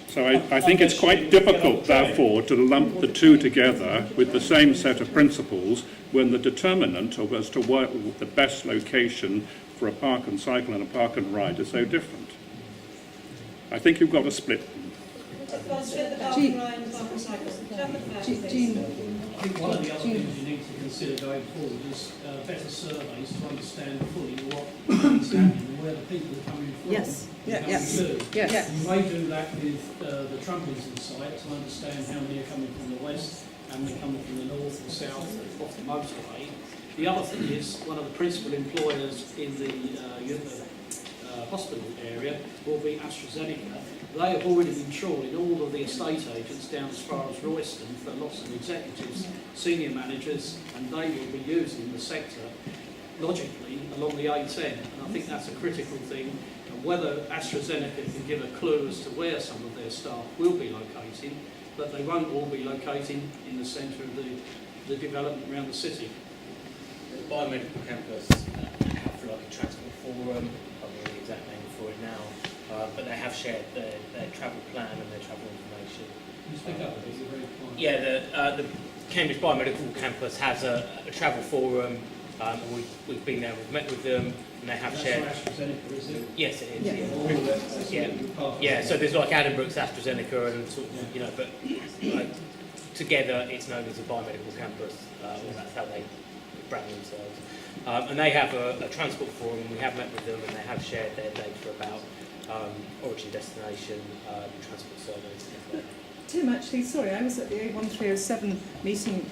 So I think it's quite difficult, therefore, to lump the two together with the same set of principles when the determinant of as to what the best location for a park and cycle and a park and ride is so different. I think you've got to split them. Jean. I think one of the other things you need to consider going forward is better surveys to understand fully what is happening and where the people are coming from. Yes. Yes. Yes. You may do that with the Trumpeton site to understand how many are coming from the west, how many are coming from the north, the south, off the motorway. The other thing is one of the principal employers in the hospital area will be AstraZeneca. They have already been trawling all of the estate agents down as far as Royston for lots of executives, senior managers, and they will be using the sector logically along the A10. And I think that's a critical thing. And whether AstraZeneca can give a clue as to where some of their staff will be locating, but they won't all be locating in the centre of the development around the city. The biomedical campus have like a transport forum, I don't know the exact name for it now, but they have shared their travel plan and their travel information. Can you speak up? Is it very quiet? Yeah, the Cambridge Biomedical Campus has a travel forum. We've been there, we've met with them, and they have shared. AstraZeneca, is it? Yes, it is. Yeah. So there's like Addenbrookes, AstraZeneca, and sort of, but like together it's known as a biomedical campus. Or that's how they brand themselves. And they have a transport forum. We have met with them, and they have shared their data about origin, destination, transport surveys. Tim, actually, sorry, I was at the A1307 meeting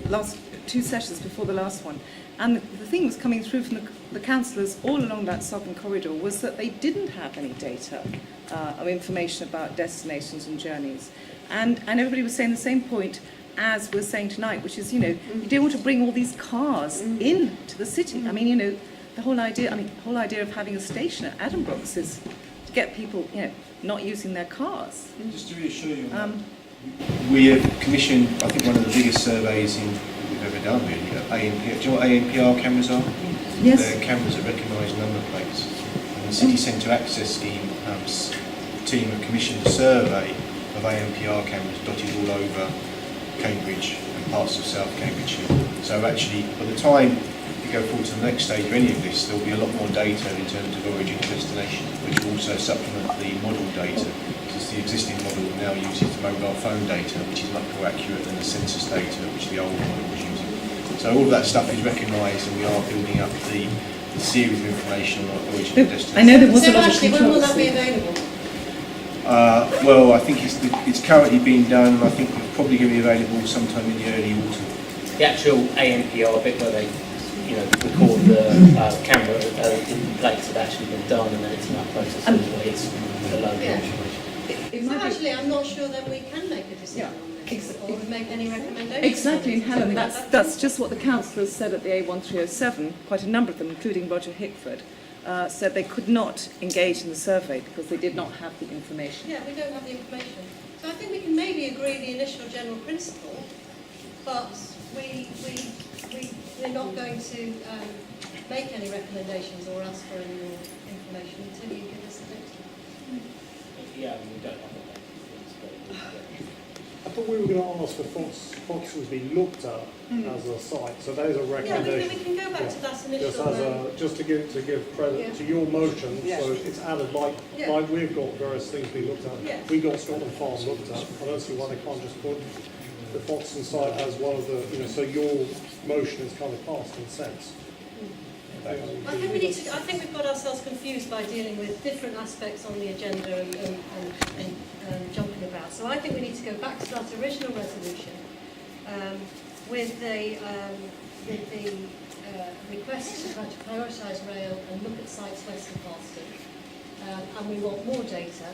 last 2 sessions before the last one, and the thing was coming through from the councillors all along that southern corridor was that they didn't have any data of information about destinations and journeys, and everybody was saying the same point. as we're saying tonight, which is, you know, you don't want to bring all these cars in to the city. I mean, you know, the whole idea of having a station at Addenbrooke's is to get people, you know, not using their cars. Just to reassure you on that, we have commissioned, I think, one of the biggest surveys we've ever done, really, of ANPR. Do you know what ANPR cameras are? Yes. They're cameras that recognise number plates. And the City Centre Access Scheme team have commissioned a survey of ANPR cameras dotted all over Cambridge and parts of South Cambridgeshire. So actually, by the time you go forward to the next stage of any of this, there will be a lot more data in terms of origin and destination, which will also supplement the model data, because the existing model now uses mobile phone data, which is much more accurate than the census data, which the old model was using. So all of that stuff is recognised, and we are building up the series of information on origin and destination. I know there was a lot of actually, when will that be available? Well, I think it's currently being done, and I think it's probably going to be available sometime in the early autumn. The actual ANPR bit where they, you know, record the camera plates had actually been done, and then it's in that process where it's the local information. So actually, I'm not sure that we can make a decision on this, or make any recommendations. Exactly, and on it. Helen, that's just what the councillors said at the A1307. Quite a number of them, including Roger Hickford, said they could not engage in the survey because they did not have the information. Yeah, we don't have the information. So I think we can maybe agree the initial general principle, but we're not going to make any recommendations or ask for any more information until you give us the data. Yeah, we don't have that. I thought we were going to ask for Hauxton to be looked at as a site, so there's a recommendation. Yeah, we can go back to that initial. Just to give credit to your motion, so it's added like we've got various things being looked at. Yes. We got Scotland Farm looked at. I don't see why they can't just put the Hauxton site as one of the, you know, so your motion is kind of passed in sense. I think we've got ourselves confused by dealing with different aspects on the agenda and jumping about. So I think we need to go back to that original resolution with the request to prioritise rail and look at sites west of Hauxton. And we want more data,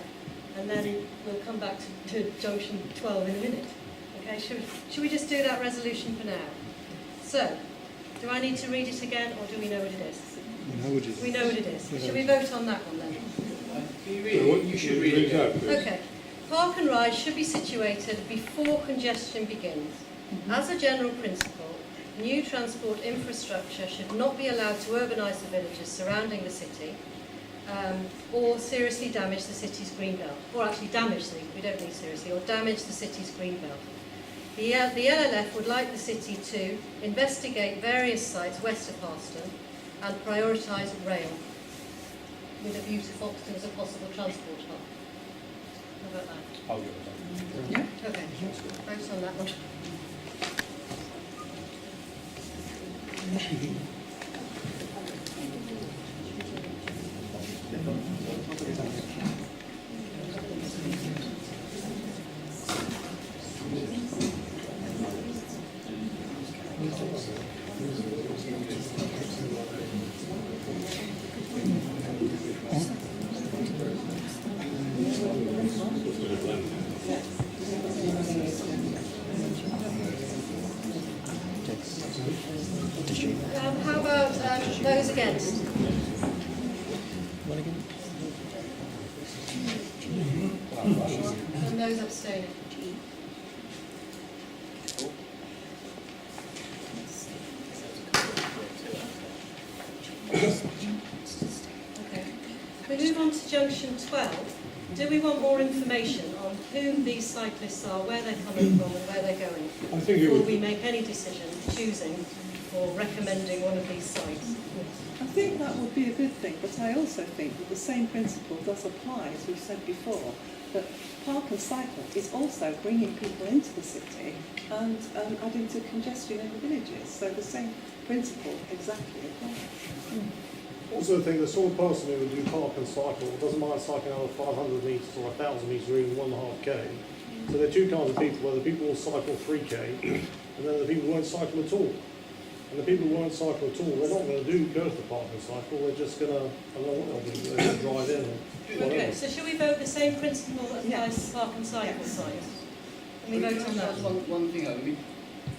and then we'll come back to junction 12 in a minute. Okay, should we just do that resolution for now? So, do I need to read it again, or do we know what it is? We know what it is. Should we vote on that one then? You should read it out. Okay. Park and ride should be situated before congestion begins. As a general principle, new transport infrastructure should not be allowed to urbanise the villages surrounding the city or seriously damage the city's green belt. Or actually damage we don't need seriously, or damage the city's green belt. The LLF would like the city to investigate various sites west of Hauxton and prioritise rail with a view to Hauxton as a possible transport hub. How about that? I'll give it Yeah. Okay, vote on that one. How about those against? And those abstaining? Okay. We move on to junction 12. Do we want more information on who these cyclists are, where they're coming from and where they're going, before we make any decision choosing or recommending one of these sites? I think that would be a good thing, but I also think that the same principle does apply, as we've said before, that park and cycle is also bringing people into the city and adding to congestion in the villages. So the same principle exactly applies. Also, I think the sort of person who would do park and cycle doesn't mind cycling another 500 metres or 1,000 metres or even 1.5k. So there are two kinds of people, where the people will cycle 3k and then the people who won't cycle at all. And the people who won't cycle at all, they're not going to go to the park and cycle, they're just going to, I don't know what they'll do, they're going to drive in. Okay, so should we vote the same principle that applies to park and cycle sites? Can we vote on that? One thing, I mean,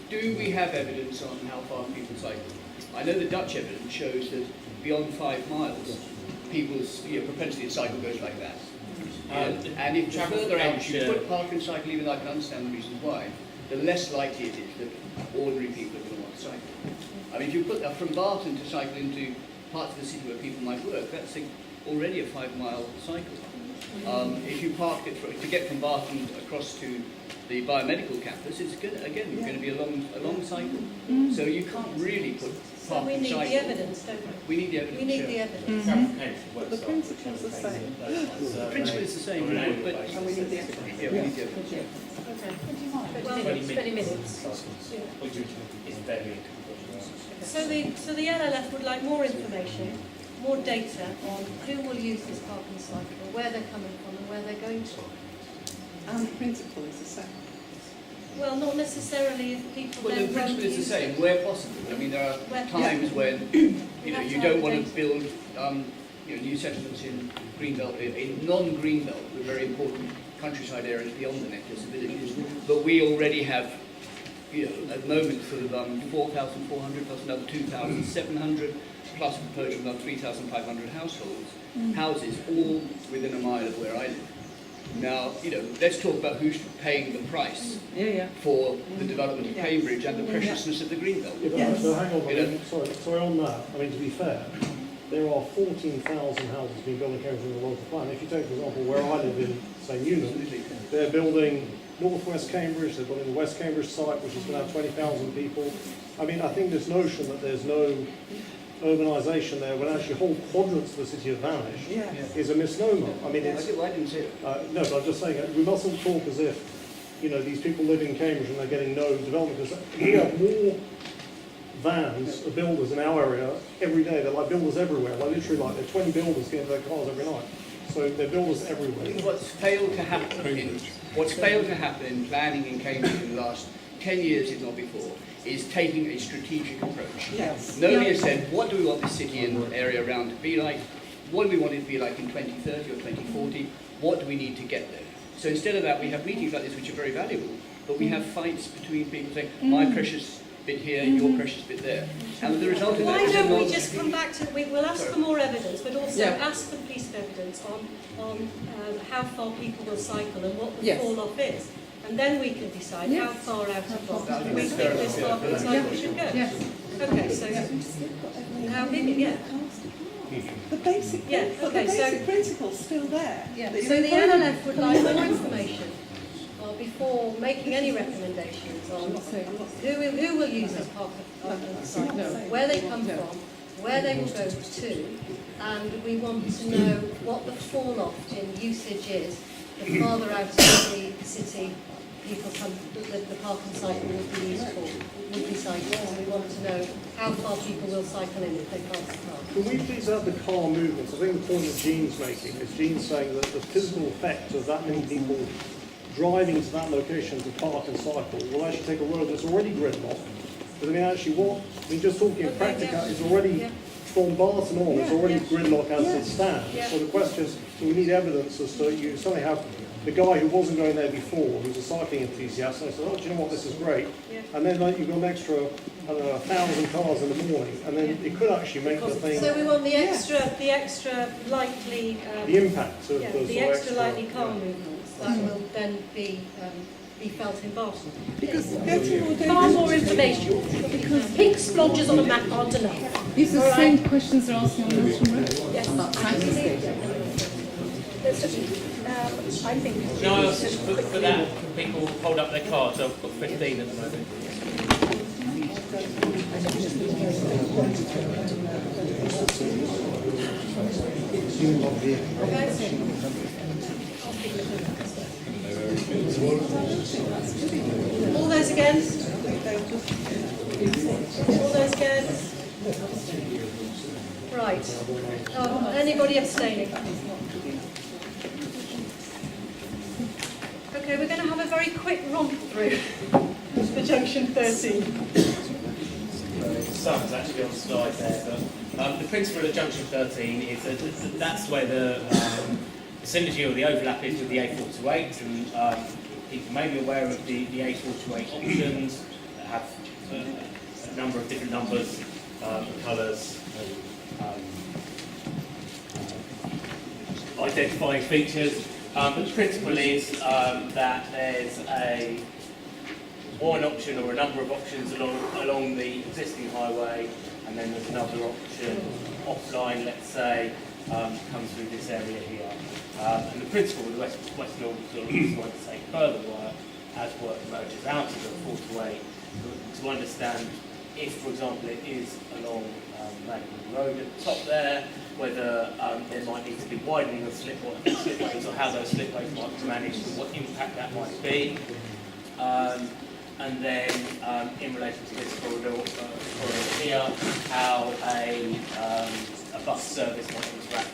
do we have evidence on how far people cycle? I know the Dutch evidence shows that beyond 5 miles, people's propensity to cycle goes like that. And if further out you put park and cycle, even though I can understand the reasons why, the less likely it is that ordinary people are going to want to cycle. I mean, if you put from Barton to cycle into parts of the city where people might work, that's already a 5-mile cycle. If you park it to get from Barton across to the biomedical campus, it's going to be a long cycle. So you can't really put park we and need cycle. the evidence, don't we? We need the evidence. We need the evidence. But the principle's the same. The principle is the same, but And we need the evidence. yeah, we need the evidence. Okay. Well, 20 minutes. So the LLF would like more information, more data on who will use this park and cycle, where they're coming from and where they're going to. And the principle is the same. Well, not necessarily if people Well, then the principle is the same, where possible. I mean, there are Where- times when you don't want to build new settlements in Greenbelt, in non-Greenbelt, the very important countryside areas beyond the necklace of villages. But we already have, at the moment, sort of 4,400 plus another 2,700 plus a proposal of another 3,500 houses, all within a mile of where I live. Now, let's talk about who's paying the price for the development of Cambridge and the preciousness of the Greenbelt. So hang on, sorry on that. I mean, to be fair, there are 14,000 houses being built in Cambridge in the local plan. If you take, for example, where I live in, say, Newham, they're building northwest Cambridge, they're building the West Cambridge site, which is going to have 20,000 people. I mean, I think this notion that there's no urbanisation there when actually whole quadrants of the city have vanished is a misnomer. I mean, it's... I didn't say it. No, but I'm just saying, we mustn't talk as if, these people live in Cambridge and they're getting no development, because we have more vans of builders in our area every day. They're like builders everywhere. Like literally, there are 20 builders getting their cars every night. So they're builders everywhere. What's failed to happen in planning in Cambridge in the last 10 years, if not before, is taking a strategic approach. Yes. Nobody has said, what do we want this city and the area around to be like? What do we want it to be like in 2030 or 2040? What do we need to get there? So instead of that, we have meetings like this, which are very valuable, but we have fights between people saying, my precious bit here, your precious bit there. And the result of that Why is don't we just come back to, we'll ask for more evidence, but also Yeah. ask for the piece of evidence on how far people will cycle and what the fall off is. And then we can decide how far out of box we think this park and cycle should go. Yes. Okay, so how big, The basic, but the basic principle's still there. Yeah. That So you're the employing LLF would like more information before making any recommendations on who will use this park and cycle, where they come from, where they will go to, and we want to know what the fall off in usage is the farther out of the city people come, the park and cycle would be used for, would be cycling, and we want to know how far people will cycle in if they can't park. Can we please have the car movements? I think the point that Jean's making is Jean's saying that the physical effect of that many people driving to that location to park and cycle will actually take a road that's already gridlocked. But I mean, actually, just talking in practical, is already from Barton on, it's already gridlock as it stands. So the question is, do we need evidence as to you suddenly have the guy who wasn't going there before, who's a cycling enthusiast, and I said, oh, do you know what, this is great. And then you've got an extra, 1,000 cars in the morning, and then it could actually make the thing... So we want the extra likely... the impact of those the extra likely car movements that will then be felt in Barton. Because getting more data... Far more information. Because pink splodges on a map aren't enough. These are the same questions they're asking on Milton Road. Yes. About cycle I think... No, I was just for that, people hold up their cards. So I've got 15 at the moment. All those against? All those against? Right. Anybody abstaining? Okay, we're going to have a very quick romp through for junction 13. The sun's actually on the slide there, but the principle of junction 13 is that that's where the synergy or the overlap is with the A428, and people may be aware of the A428 options that have a number of different numbers, colours, and identifying features. But the principle is that there's one option or a number of options along the existing highway, and then there's another option offline, let's say, comes through this area here. And the principle with Western Orbital is going to take further work as work emerges out of the 4 to 8 to understand if, for example, it is along Magdalen Road at the top there, whether there might need to be widening of slipways or how those slipways might be managed and what impact that might be. And then in relation to this corridor here, how a bus service might interact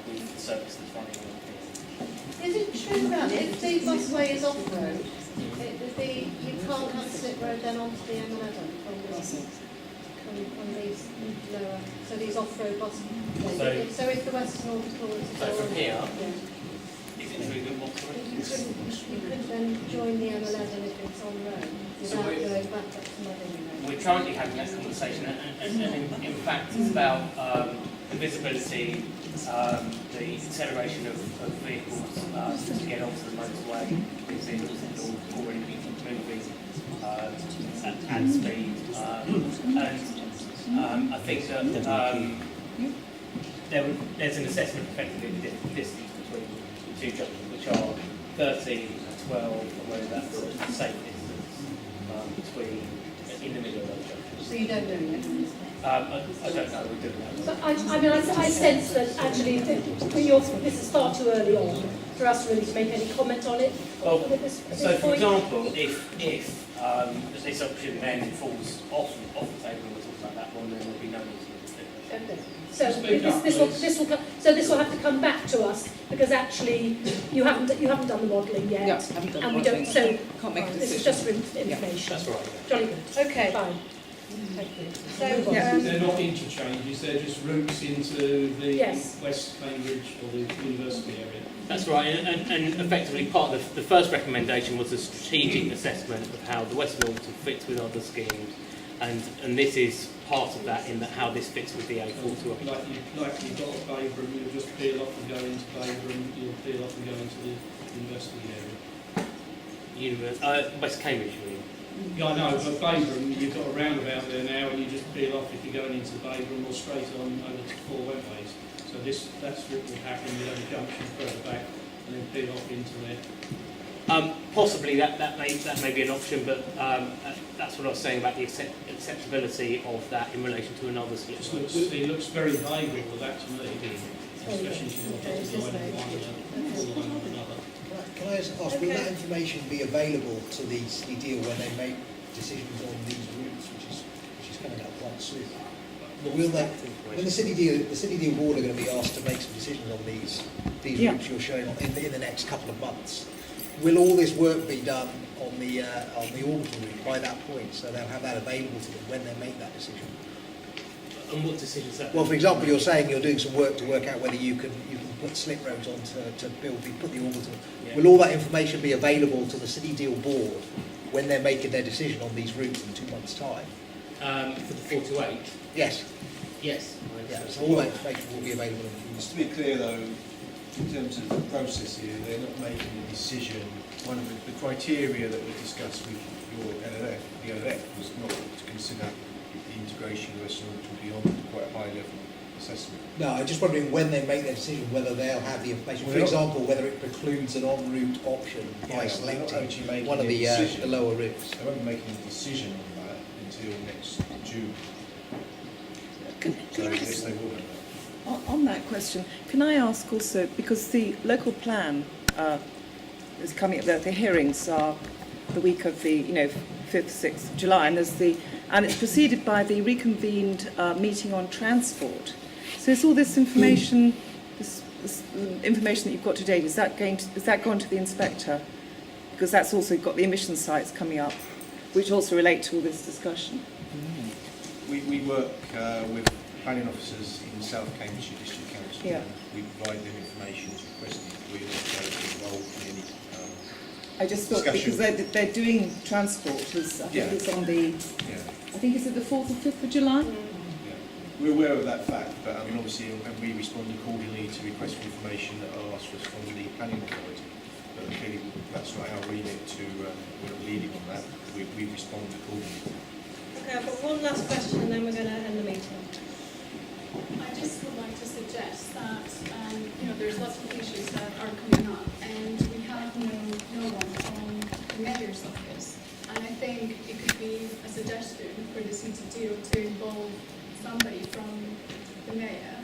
with the service that's running along here. Is it true that if the busway is off-road, you can't have slip road then onto the M11 from these lower, so these off-road buses? So if the Western Orbital was to So go from on, here, yeah. is it through the what? You couldn't then join the M11 if it's on road without going back up to Muddy. We're currently having that conversation, and in fact it's about the visibility, the acceleration of vehicles to get onto the motorway. These vehicles have already been moving at speed, and I think that there's an assessment effectively of the distance between the two junctions, which are 13 and 12, and whether that's a safe distance between in the middle of those junctions. So you don't know yet? I don't know, we do know. But I sense that actually this is far too early on for us really to make any comment on it. Well, at this so for point. example, if this option then falls off the table and we're talking about that one, then there'll be no need to Okay. So this will have to come back to us because actually you haven't done the modelling yet, Yes, haven't done and the we don't. modelling. So Can't make a this is decision. just for information. That's right. Jolly good. Okay. Fine. Thank you. So They're not interchanges, they're just routes into the Yes. West Cambridge or the university area. That's right, and effectively part of the first recommendation was a strategic assessment of how the Western Orbital fits with other schemes, and this is part of that in that how this fits with the A428. Like you've got a Bagram, you'll just peel off and go into Bagram, you'll peel off and go into the university area. West Cambridge, you mean? Yeah, I know, but Bagram, you've got a roundabout there now, and you just peel off if you're going into Bagram or straight on over to 4 wetways. So that's what will happen. You have a junction further back and then peel off into there. Possibly that may be an option, but that's what I was saying about the acceptability of that in relation to another slip. It looks very vague, all of that to me, especially if you've got to line on one and full line on another. Can I just ask, will that information be available to the city deal when they make decisions on these routes, which is coming up quite soon? Will they, when the city deal board are going to be asked to make some decisions on these routes you're showing in the next couple of months, will all this work be done on the orbital route by that point, so they'll have that available to them when they make that decision? And what decisions is that? Well, for example, you're saying you're doing some work to work out whether you can put slip roads on to put the orbital. Yeah. Will all that information be available to the city deal board when they're making their decision on these routes in 2 months' time? For the 4 to 8? Yes. Yes. Yeah, so all that information will be available in a few months. Just to be clear though, in terms of the process here, they're not making a decision. One of the criteria that was discussed with your LLF, the LLF, was not to consider the integration of Western Orbital beyond quite a high level assessment. No, I'm just wondering when they make their decision whether they'll have the information. For example, whether it precludes an en route option by selecting one of the lower routes. They won't be making a decision on that until next June. Yes, they will. On that question, can I ask also, because the local plan is coming up, the hearings are the week of the 5th, 6th of July, and it's preceded by the reconvened meeting on transport. So is all this information, this information that you've got today, is that gone to the inspector? Because that's also got the emission sites coming up, which also relate to all this discussion. We work with planning officers in South Cambridgeshire District Council. Yeah. We provide them information as requested. We're not involved in any I just thought because they're doing transport, as I think it's on the, I think it's at the 4th or 5th of July. We're aware of that fact, but I mean, obviously, and we respond accordingly to requests for information that are asked us from the planning authority. But clearly, that's not our remit to, we're not leading on that. We respond accordingly. Okay, I've got one last question and then we're going to end the meeting. I just would like to suggest that, there's lots of issues that are coming up, and we have no one from the mayor's office. And I think it could be a suggestion for the CTD to involve somebody from the mayor,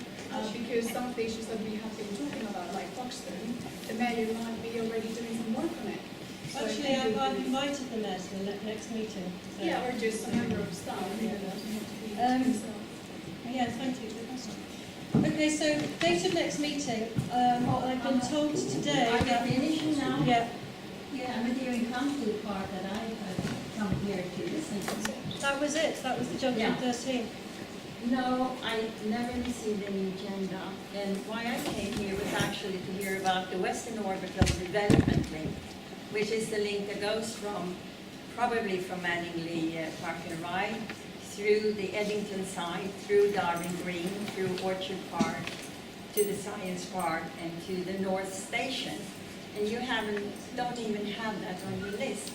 because some of the issues that we have been talking about, like Hauxton, the mayor might be already doing some work on it. So Actually, I've invited the mayor to the next meeting. So. Yeah, or just a member of staff. Yeah, thank you. Okay, so date of next meeting. I've been told today. Are you finishing now? Yeah. Yeah, but you come to the part that I've come here to listen to. That was it. That was the junction 13. No, I never received any agenda. And why I came here was actually to hear about the Western Orbital Development Link, which is the link that goes from, probably from Manningley Park and Ride, through the Eddington side, through Darwin Green, through Orchard Park, to the Science Park, and to the North Station. And you don't even have that on your list.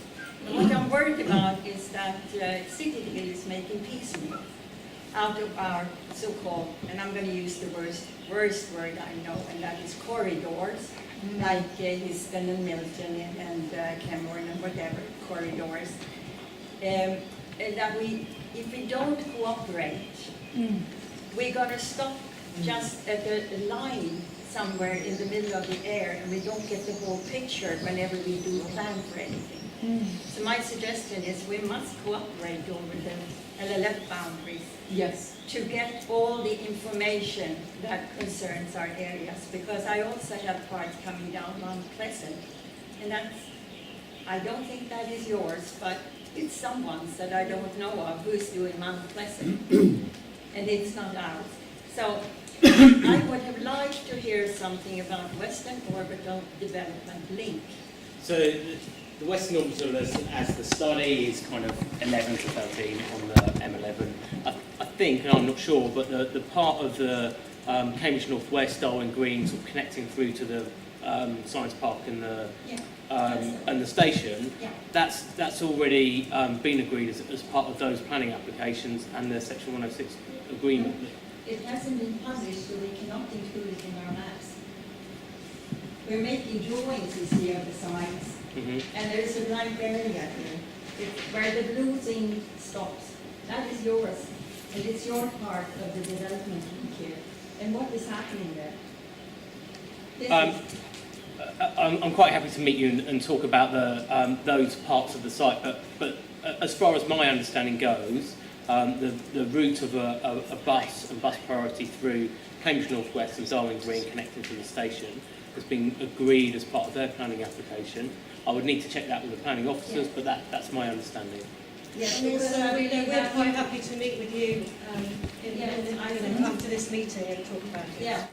And what I'm worried about is that City Deal is making piecemeal out of our so-called, and I'm going to use the worst word I know, and that is corridors, like Hauxton and Milton and Cameron and whatever, corridors. And that if we don't cooperate, we're going to stop just at a line somewhere in the middle of the air, and we don't get the whole picture whenever we do plan for anything. So my suggestion is we must cooperate over the LLF boundaries. Yes. To get all the information that concerns our areas, because I also have parts coming down Mount Pleasant, and I don't think that is yours, but it's someone's that I don't know of who's doing Mount Pleasant, and it's not ours. So I would have liked to hear something about Western Orbital Development Link. So the Western Orbital, as the study, is kind of 11 to 13 on the M11. I think, and I'm not sure, but the part of the Cambridge Northwest, Darwin Green, sort of connecting through to the Science Park and the station, that's already been agreed as part of those planning applications and the Section 106 agreement. It hasn't been published, so we cannot include it in our maps. We're making drawings this year of the sites, and there is a blank area here. It's where the blue thing stops. That is yours, and it's your part of the development link here. And what is happening there? I'm quite happy to meet you and talk about those parts of the site, but as far as my understanding goes, the route of a bus and bus priority through Cambridge Northwest and Darwin Green connecting to the station has been agreed as part of their planning application. I would need to check that with the planning officers, but that's my understanding. Yes, we're quite happy to meet with you after this meeting and talk about it. Yeah.